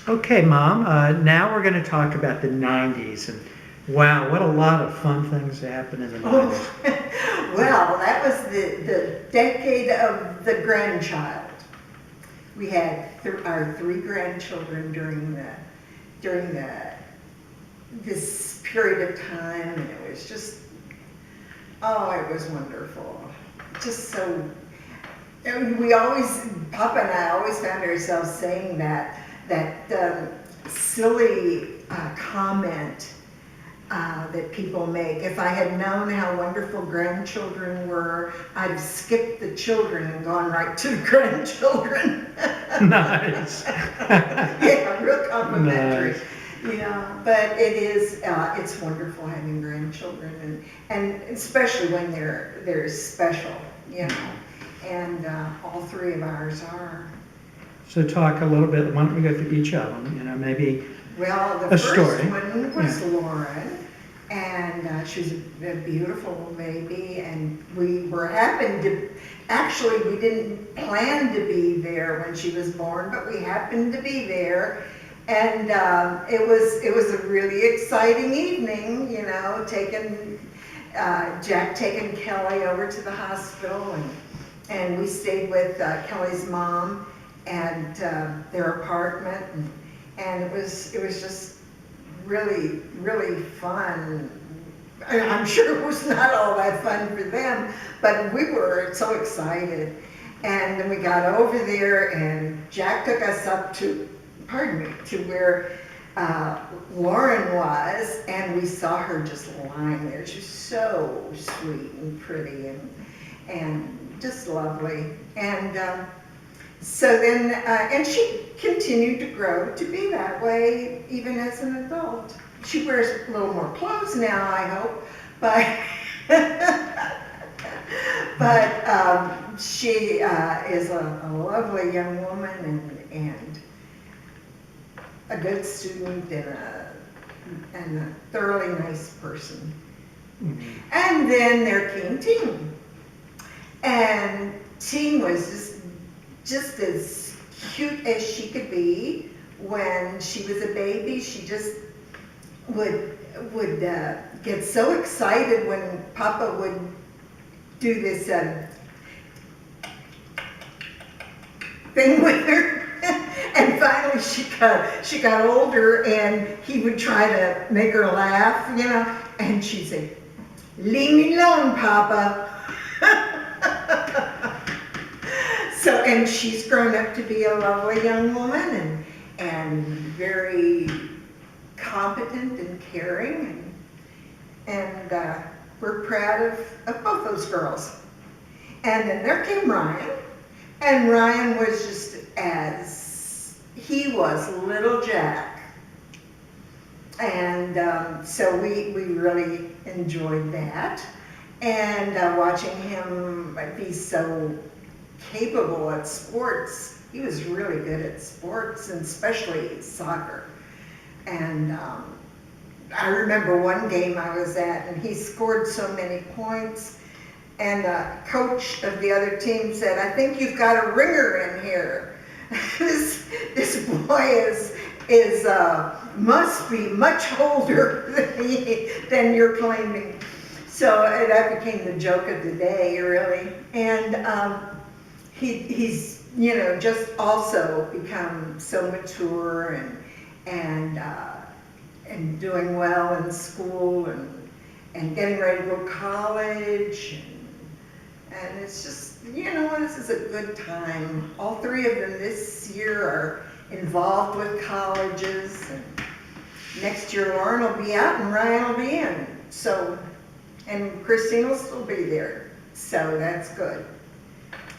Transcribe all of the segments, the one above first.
Okay, Mom, now we're going to talk about the 90s. And wow, what a lot of fun things happened in the 90s. Oh, well, that was the decade of the grandchild. We had our three grandchildren during this period of time, and it was just, oh, it was wonderful. Just so, and we always, Papa and I always found ourselves saying that silly comment that people make. If I had known how wonderful grandchildren were, I'd have skipped the children and gone right to the grandchildren. Nice. Yeah, real complimentary. Nice. Yeah, but it is, it's wonderful having grandchildren, and especially when they're special, you know. And all three of ours are. So talk a little bit, why don't we go through each of them, maybe Well, the a first story. one was Yeah. Lauren, and she was a beautiful baby, and we were happened to, actually, we didn't plan to be there when she was born, but we happened to be there, and it was a really exciting evening, you know, Jack taking Kelly over to the hospital, and we stayed with Kelly's mom and their apartment, and it was just really, really fun. I'm sure it was not all that fun for them, but we were so excited. And then we got over there, and Jack took us up to where Lauren was, and we saw her just lying there. She was so sweet and pretty and just lovely. And so then, and she continued to grow to be that way even as an adult. She wears a little more clothes now, I hope, but she is a lovely young woman and a good student and a thoroughly nice person. Mhm. And then there came Teen. And Teen was just as cute as she could be. When she was a baby, she just would get so excited when Papa would do this thing with her. And finally she got older, and he would try to make her laugh, you know, and she'd say, "Leave me alone, Papa." So, and she's grown up to be a lovely young woman and very competent and caring, and we're proud of both those girls. And then there came Ryan, and Ryan was just he was little Jack. And so we really enjoyed that. And watching him be so capable at sports. He was really good at sports, and especially soccer. And I remember one game I was at, and he scored so many points, and the coach of the other team said, "I think you've got a ringer in here." This boy must be much older than you're claiming. So that became the joke of the day, really. And he's, you know, just also become so mature and doing well in school and getting ready to go to college. And it's just, you know, this is a good time. All three of them this year are involved with colleges. And next year Lauren will be out and Ryan will be in. So, and Christine will still be there. So that's good.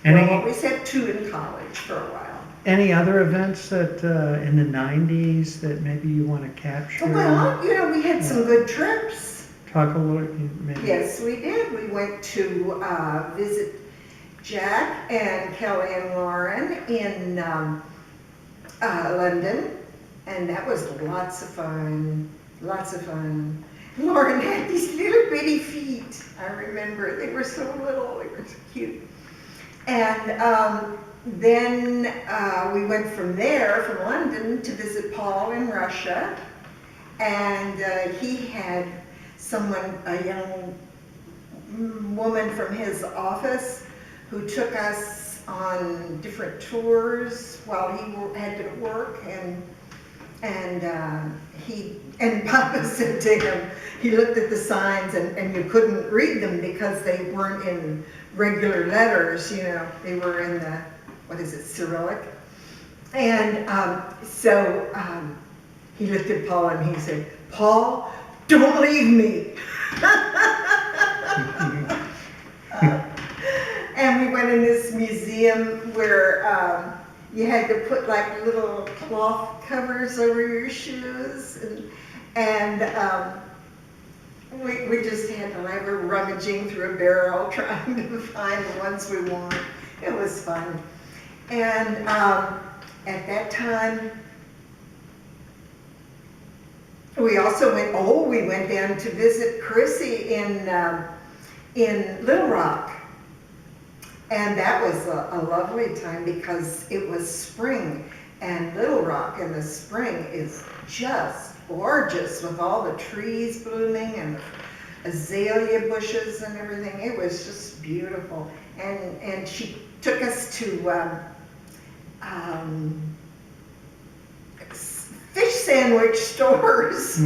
We'll always have two in college for a while. Any other events that in the 90s that maybe you want to capture? Well, you know, we had some good trips. Talk a little, maybe. Yes, we did. We went to visit Jack and Kelly and Lauren in London, and that was lots of fun, lots of fun. Lauren had these little bitty feet. I remember they were so little, they were so cute. And then we went from there, from London, to visit Paul in Russia. And he had someone, a young woman from his office, who took us on different tours while he had to work. And Papa said to him, he looked at the signs and you couldn't read them because they weren't in regular letters, you know, they were in the, what is it, Cyrillic? And he looked at Paul and he said, "Paul, don't leave me." And we went in this museum where you had to put like little cloth covers over your shoes, and we just had to like we're rummaging through a barrel trying to find the ones we want. It was fun. And at that time, we also went down to visit Chrissy in Little Rock. And that was a lovely time because it was spring, and Little Rock in the spring is just gorgeous with all the trees blooming and azalea bushes and everything. It was just beautiful. And she took us to fish sandwich stores.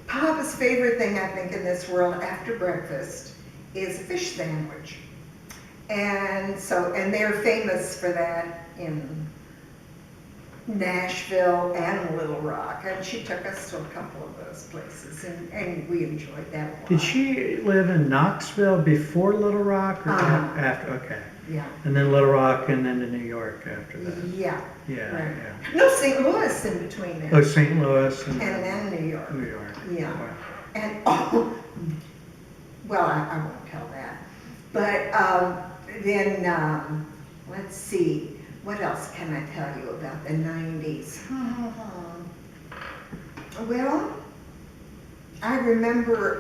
Papa's favorite thing, I think, in this world after breakfast is a fish sandwich. And they're famous for that in Nashville and Little Rock. And she took us to a couple of those places, and we enjoyed that a lot. Did she live in Knoxville before Little Rock or after? Okay. Yeah. And then Little Rock and then to New York after that. Yeah. Yeah, Right. yeah. No, St. Louis in between there. Oh, St. Louis and And New York. New York. Yeah. Wow. And, well, I won't tell that. But then, let's see, what else can I tell you about the 90s? Well, I remember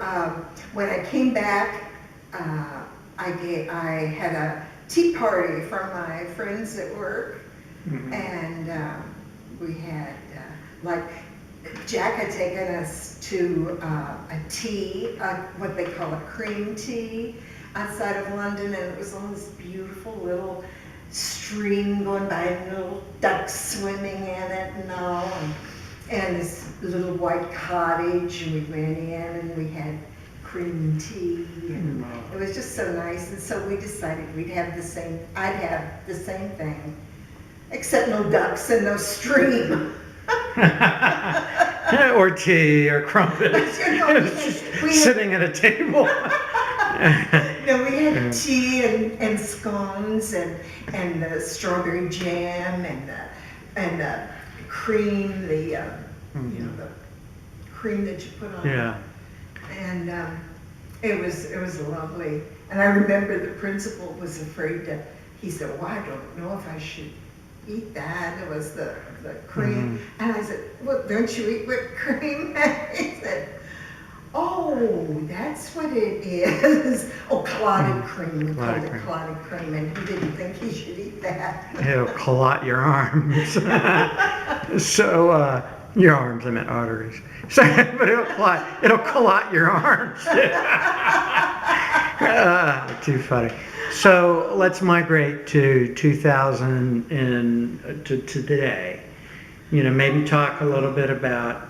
when I came back, I had a tea party for my friends at work. Mhm. And we had, like, Jack had taken us to a tea, what they call a cream tea, outside of London, and it was on this beautiful little stream going by, and little ducks swimming in it and all, and this little white cottage, and we went in and we had cream tea, and it was just so nice. And so we decided I'd have the same thing, except no ducks and no stream. Or tea or crumpets. You know, It was just sitting at a table. No, we had tea and scones and the strawberry jam and the cream, the the cream that you put on. Yeah. And it was lovely. And I remember the principal was afraid to. He said, "Well, I don't know if I should eat that." It was the cream. And I said, "Well, don't you eat whipped cream?" He said, "Oh, that's what it is." Oh, clotted cream. We called it clotted cream, and he didn't think he should eat that. It'll clot your arms. So, your arms, I meant arteries. So, but it'll clot your arms. Too funny. So let's migrate to 2000 and to today. You know, maybe talk a little bit about,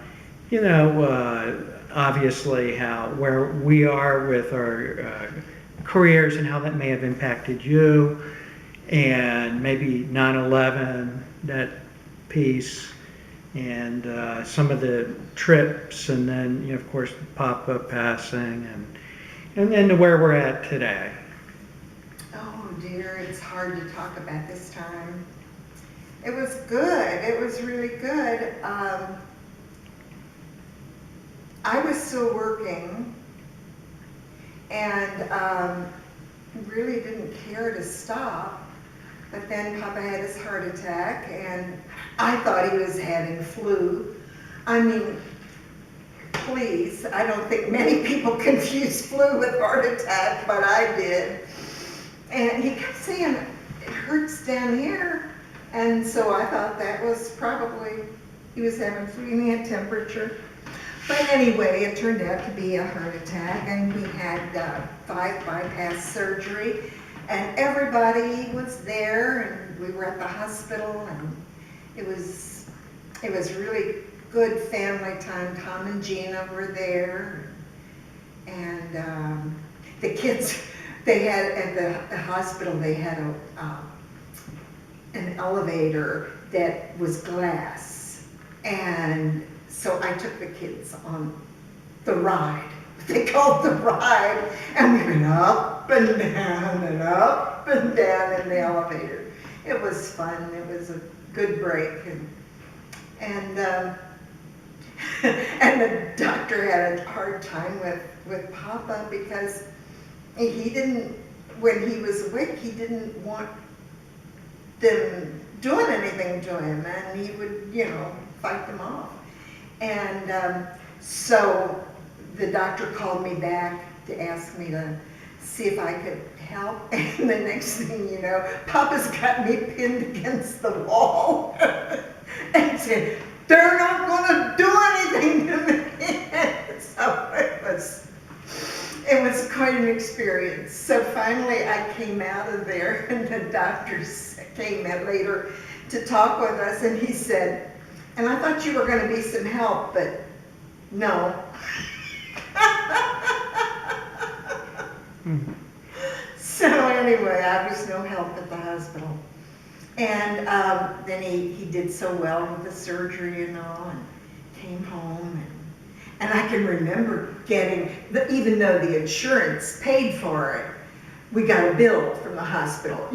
obviously where we are with our careers and how that may have impacted you, and maybe 9/11, that piece, and some of the trips, and then of course Papa passing, and then to where we're at today. Oh dear, it's hard to talk about this time. It was good. It was really good. I was still working and really didn't care to stop. But then Papa had his heart attack, and I thought he was having flu. I mean, please, I don't think many people confuse flu with heart attack, but I did. And he kept saying, it hurts down here. And so I thought that was probably, he was having flu temperature. But anyway, it turned out to be a heart attack, and he had 5 bypass surgery, and everybody was there, and we were at the hospital, and it was really good family time. Tom and Gina were there, and the kids, they had at the hospital, they had an elevator that was glass, and so I took the kids on the ride. They called the ride, and we went up and down and up and down in the elevator. It was fun. It was a good break, and and the doctor had a hard time with Papa because he didn't, when he was awake, he didn't want them doing anything to him, and he would, fight them off. And so the doctor called me back to ask me to see if I could help, and the next thing you know, Papa's got me pinned against the wall and said, "They're not going to do anything to me." So it was quite an experience. So finally I came out of there, and the doctor came in later to talk with us, and he said, "And I thought you were going to be some help, but no." So anyway, I was no help at the hospital. And then he did so well with the surgery and all, and came home. And I can remember getting, even though the insurance paid for it, we got a bill from the hospital,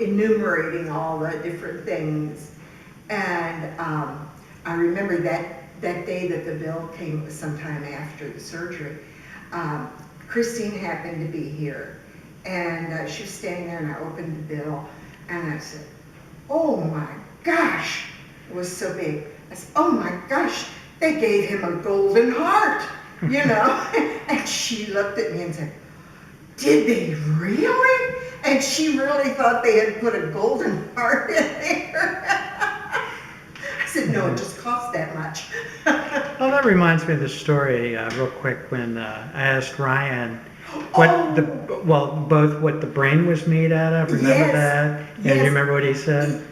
enumerating all the different things. And I remember that day that the bill came sometime after the surgery, Christine happened to be here, and she was standing there, and I opened the bill, and I said, "Oh my gosh," it was so big. I said, "Oh my gosh, they gave him a golden heart," and she looked at me and said, "Did they really?" And she really thought they had put a golden heart in there. I said, "No, it just cost that much." Well, that reminds me of the story real quick when I asked Ryan both what the brain was made out of. Remember Yes, that? And yes. you remember what he said?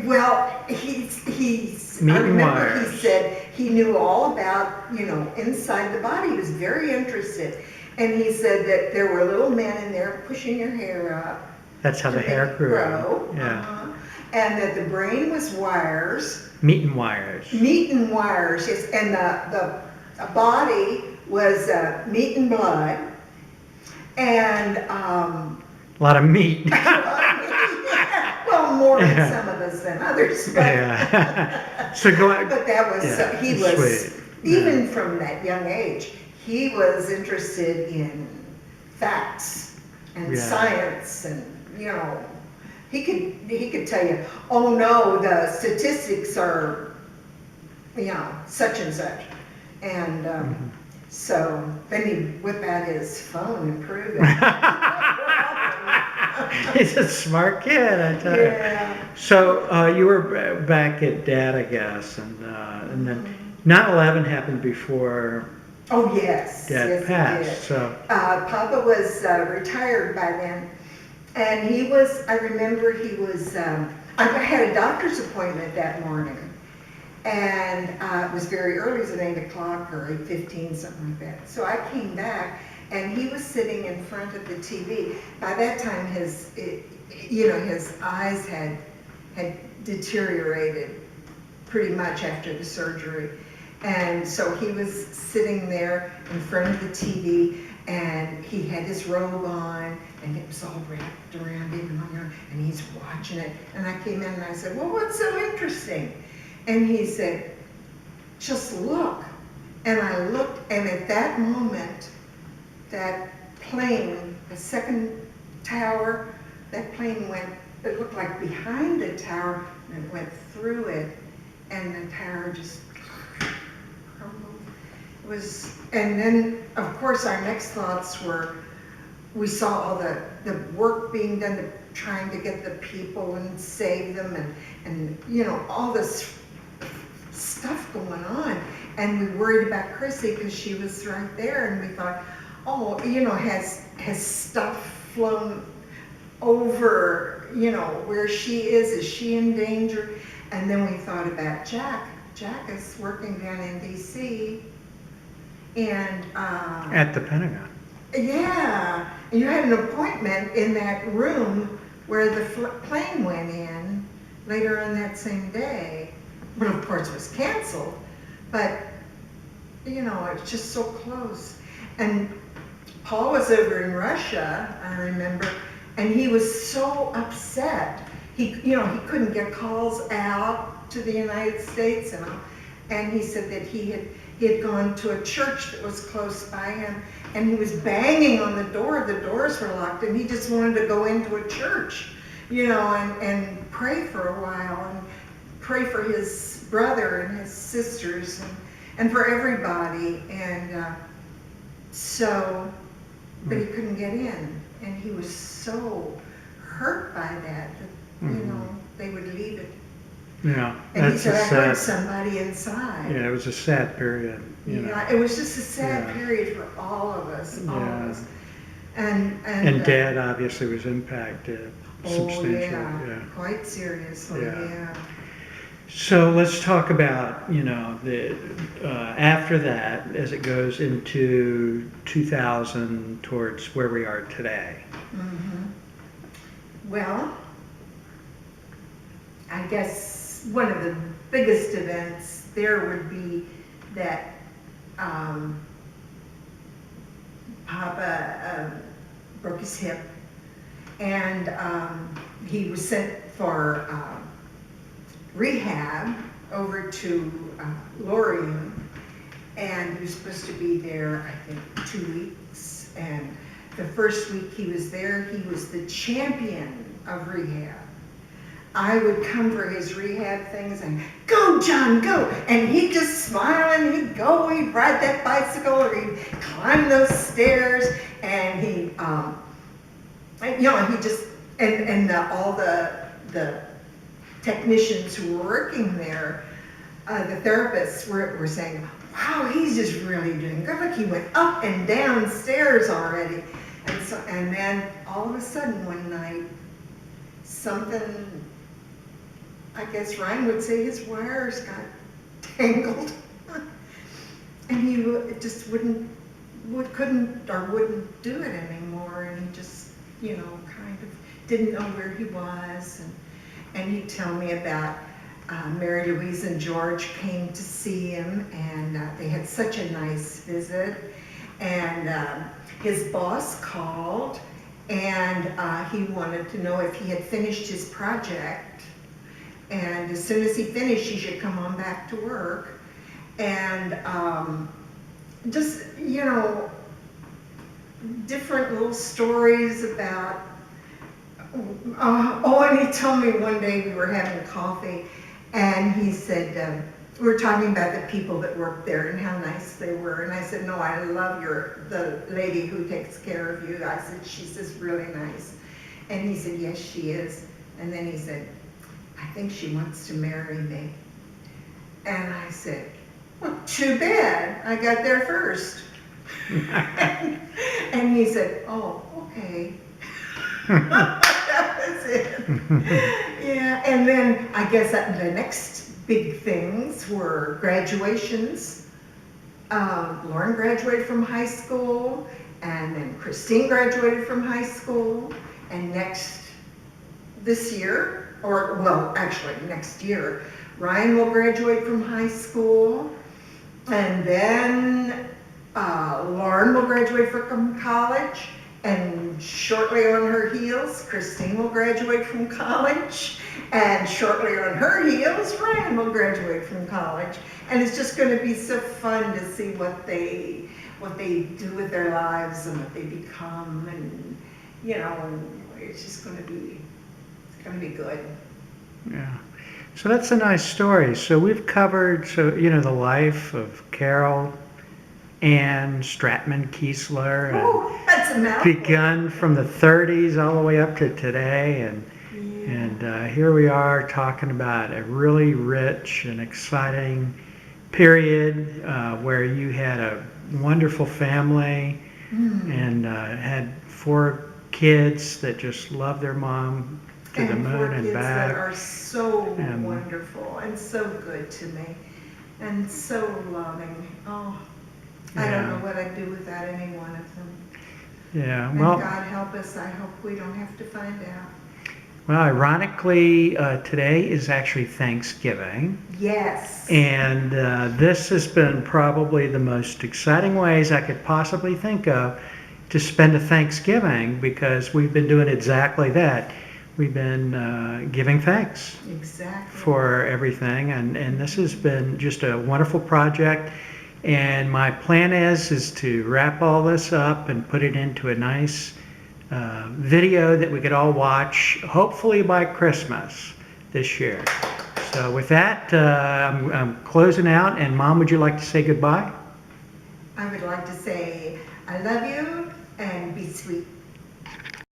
Well, Meat I and remember wires. he said he knew all about, inside the body. He was very interested. And he said that there were little men in there pushing your hair up. That's how to the make hair it grew. grow. Yeah. And that the brain was wires. Meat and wires. Meat and wires, yes. And the body was meat and blood. And A lot of meat. well, more in some of us than others. But, Yeah. So go on. but that was, Yeah, he was, sweet. even from that young age, he was interested in facts and Yeah. science, and, he could tell you, "Oh no, the statistics are, such and such." And so then he'd whip out his phone and prove it. He's a smart kid, I tell you. Yeah. So you were back at Dad, I guess, and then 9/11 happened before Oh, yes. Dad Yes, he passed. did. So Papa was retired by then, and I remember he was, I had a doctor's appointment that morning, and it was very early, it was at 8 o'clock or 8:15, something like that. So I came back, and he was sitting in front of the TV. By that time, his eyes had deteriorated pretty much after the surgery. And so he was sitting there in front of the TV, and he had his robe on, and it was all wrapped around him, and he's watching it. And I came in and I said, "Well, what's so interesting?" And he said, "Just look." And I looked, and at that moment, that plane, the second tower, that plane went, it looked like behind the tower, and it went through it, and the tower just crumbled. And then, of course, our next thoughts were, we saw all the work being done, trying to get the people and save them, and you know, all this stuff going on. And we worried about Chrissy because she was right there, and we thought, oh, you know, has stuff flown over, you know, where she is? Is she in danger? And then we thought about Jack. Jack is working down in DC, and At the Pentagon. yeah, and you had an appointment in that room where the plane went in later on that same day. Well, of course, it was canceled, but you know, it's just so close. And Paul was over in Russia, I remember, and he was so upset. He, you know, he couldn't get calls out to the United States, and he said that he had gone to a church that was close by him, and he was banging on the door. The doors were locked, and he just wanted to go into a church, you know, and pray for a while, and pray for his brother and his sisters, and for everybody. And so, but he couldn't get in, and he was so hurt by that, you know, they would leave it. Yeah, And he that's said, a I heard sad, somebody inside. yeah, it was a sad period, you know. Yeah, it was just a sad Yeah. period for all of us, all Yeah. of us. And And Dad obviously was impacted substantially, yeah. quite seriously, Yeah. yeah. So let's talk about, you know, after that, as it goes into 2000 towards where we are today. Well, I guess one of the biggest events there would be that Papa broke his hip, and he was sent for rehab over to Lorien, and he was supposed to be there, I think, 2 weeks. And the first week he was there, he was the champion of rehab. I would come for his rehab things and, go John, go! And he'd just smile and he'd go, he'd ride that bicycle, or he'd climb those stairs, and he, you know, he just, and all the technicians who were working there, the therapists were saying, wow, he's just really doing good. Look, he went up and down stairs already. And so, and then all of a sudden one night, something, I guess Ryan would say his wires got tangled. And he just couldn't do it anymore. And he just, you know, kind of didn't know where he was. And he'd tell me about Mary Louise and George came to see him, and they had such a nice visit. And his boss called, and he wanted to know if he had finished his project. And as soon as he finished, he should come on back to work. And just, you know, different little stories about, and he told me one day we were having coffee, and he said, we were talking about the people that work there and how nice they were. And I said, no, I love the lady who takes care of you. I said, she's just really nice. And he said, yes, she is. And then he said, I think she wants to marry me. And I said, well, too bad. I got there first. And he said, oh, okay. That was it. Yeah, and then I guess the next big things were graduations. Lauren graduated from high school, and then Christine graduated from high school, and this year, or well, actually next year, Ryan will graduate from high school, and then Lauren will graduate from college, and shortly on her heels, Christine will graduate from college, and shortly on her heels, Ryan will graduate from college. And it's just going to be so fun to see what they do with their lives and what they become, and you know, and it's just going to be good. Yeah. So that's a nice story. So we've covered, you know, the life of Carol Ann Stratman Kiesler. And Oh, That's a mouthful. begun from the 30s all the way up to today, and here we are talking about a really rich and exciting period where you had a wonderful family and had 4 kids that just loved their mom to the And 4 moon and kids that back. are so And- wonderful and so good to me and so loving. Oh, I don't Yeah. know what I'd do without any one of them. Yeah, And well, God help us, I hope we don't have to find out. ironically, today is actually Thanksgiving. Yes. And this has been probably the most exciting ways I could possibly think of to spend a Thanksgiving, because we've been doing exactly that. We've been giving thanks Exactly. for everything, and this has been just a wonderful project. And my plan is to wrap all this up and put it into a nice video that we could all watch, hopefully by Christmas this year. So with that, I'm closing out, and Mom, would you like to say goodbye? I would like to say, I love you and be sweet.